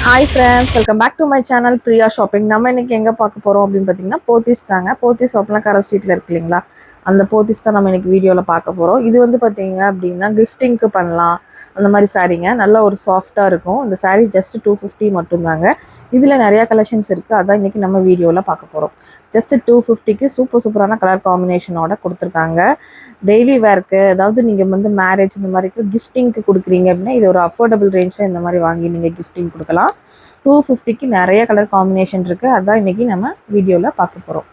Hi friends, welcome back to my channel Priya shopping. நம்ம இன்னைக்கு எங்கே பார்க்க போகிறோம் அப்படின்னு பார்த்தீங்கன்னா போத்தீஸ் தாங்க. போத்தீஸ் ஒப்பனக்கார ஸ்ட்ரீட்டில் இருக்கு இல்லைங்களா, அந்த போத்தீஸ் தான் நம்ம இன்னைக்கு வீடியோவில் பார்க்க போகிறோம். இது வந்து பார்த்தீங்க அப்படின்னா கிஃப்டிங்க்கு பண்ணலாம் அந்த மாதிரி சாரீங்க. நல்ல ஒரு சாஃப்டாக இருக்கும். இந்த சாரீ ஜஸ்ட் 250 மட்டும்தாங்க. இதில் நிறையா கலெக்ஷன்ஸ் இருக்குது, அதான் இன்றைக்கி நம்ம வீடியோவில் பார்க்க போகிறோம். ஜஸ்ட் 250க்கு சூப்பரான கலர் காம்பினேஷனோட கொடுத்துருக்காங்க. டெய்லி வேர்க்கு, அதாவது நீங்கள் வந்து மேரேஜ் இந்த மாதிரி கிஃப்டிங்க்கு கொடுக்குறீங்க அப்படின்னா இது ஒரு அஃபோர்டபுள் ரேஞ்சில் இந்த மாதிரி வாங்கி நீங்கள் கிஃப்டிங் கொடுக்கலாம். 250க்கு நிறைய கலர் காம்பினேஷன் இருக்குது, அதான் இன்றைக்கி நம்ம வீடியோவில் பார்க்க போகிறோம்.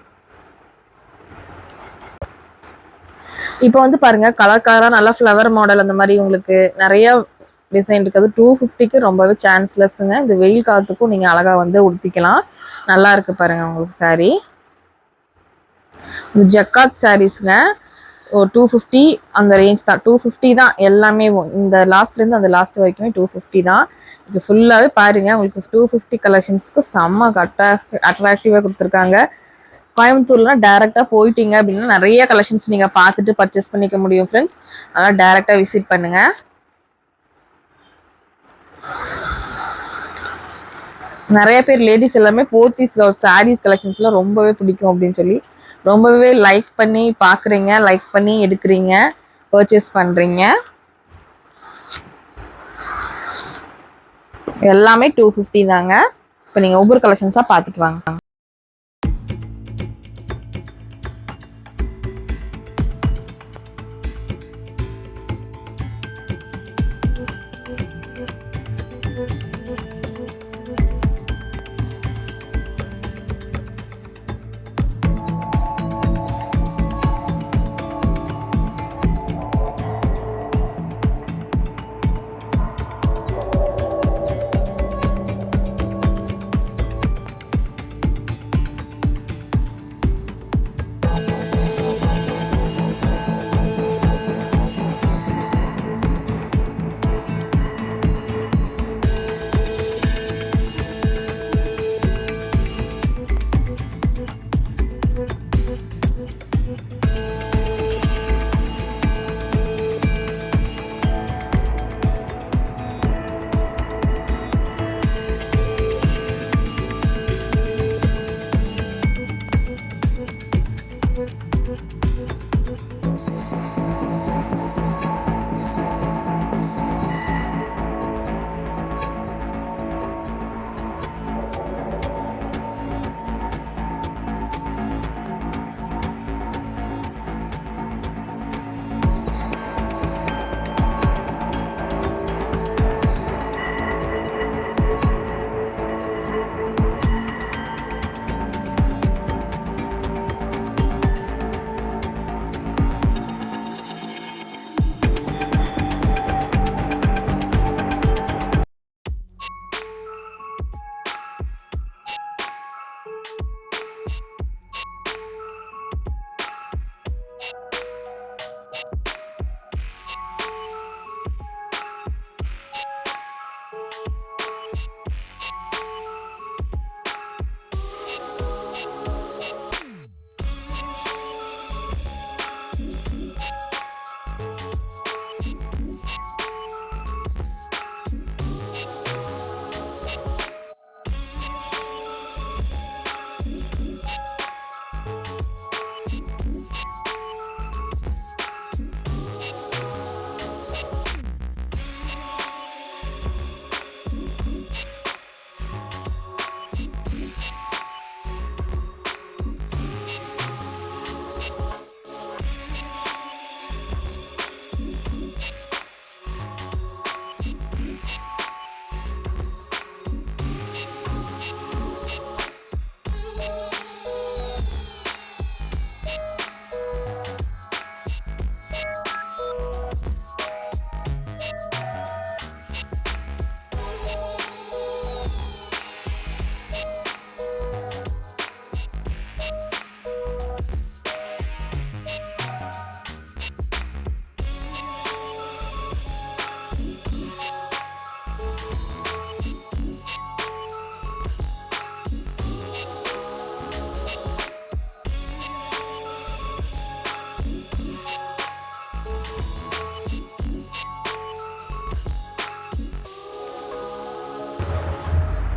இப்போ வந்து பாருங்கள், கலராக நல்லா ஃப்ளவர் மாடல் அந்த மாதிரி உங்களுக்கு நிறைய டிசைன் இருக்குது. 250க்கு ரொம்பவே சான்ஸ்லெஸ்ஸுங்க. இந்த வெயில் காலத்துக்கும் நீங்கள் அழகாக வந்து உடுத்திக்கலாம். நல்லா இருக்குது பாருங்கள் உங்களுக்கு சாரீ. இது ஜக்காத் சாரீஸுங்க. 250 அந்த ரேஞ்ச் தான். 250 தான் எல்லாமே. இந்த லாஸ்ட்லேருந்து அந்த லாஸ்ட் வரைக்குமே 250 தான். இது ஃபுல்லாகவே பாருங்கள், உங்களுக்கு 250 கலெக்ஷன்ஸ்க்கு செம்ம அட்ராக்டிவாக கொடுத்துருக்காங்க. கோயம்புத்தூர்லாம் டேரெக்டாக போயிட்டீங்க அப்படின்னா நிறைய கலெக்ஷன்ஸ் நீங்கள் பார்த்துட்டு பர்ச்சேஸ் பண்ணிக்க முடியும் ஃப்ரெண்ட்ஸ். அதனால் டேரெக்டாக விசிட் பண்ணுங்கள். நிறைய பேர் லேடிஸ் எல்லாமே போத்தீஸ் சாரீஸ் கலெக்ஷன்ஸ்லாம் ரொம்பவே பிடிக்கும் அப்படின்னு சொல்லி ரொம்பவே லைக் பண்ணி பார்க்குறீங்க, லைக் பண்ணி எடுக்கிறீங்க, பர்ச்சேஸ் பண்ணுறீங்க. எல்லாமே 250 தாங்க. இப்போ நீங்கள் ஒவ்வொரு கலெக்ஷன்ஸாக பார்த்துட்டு வாங்க.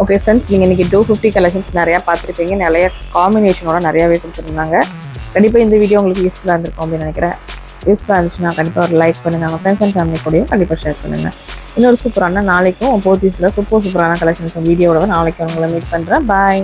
ஓகே ஃப்ரெண்ட்ஸ், நீங்கள் இன்றைக்கி 250 கலெக்ஷன்ஸ் நிறையா பார்த்துருப்பீங்க. நிறைய காம்பினேஷனோட நிறையாவே கொடுத்துருந்தாங்க. கண்டிப்பாக இந்த வீடியோ உங்களுக்கு யூஸ்ஃபுல்லாக இருந்திருக்கும் அப்படின்னு நினைக்கிறேன். யூஸ்ஃபுல்லாக இருந்துச்சுன்னா கண்டிப்பாக ஒரு லைக் பண்ணுங்கள். உங்கள் ஃப்ரெண்ட்ஸ் அண்ட் ஃபேமிலி கூடயும் கண்டிப்பாக ஷேர் பண்ணுங்கள். இன்னொரு சூப்பரான நாளைக்கும் போத்தீஸில் சூப்பரான கலெக்ஷன்ஸ் வீடியோவோட நாளைக்கு உங்களை மீட் பண்ணுறேன். பாய்.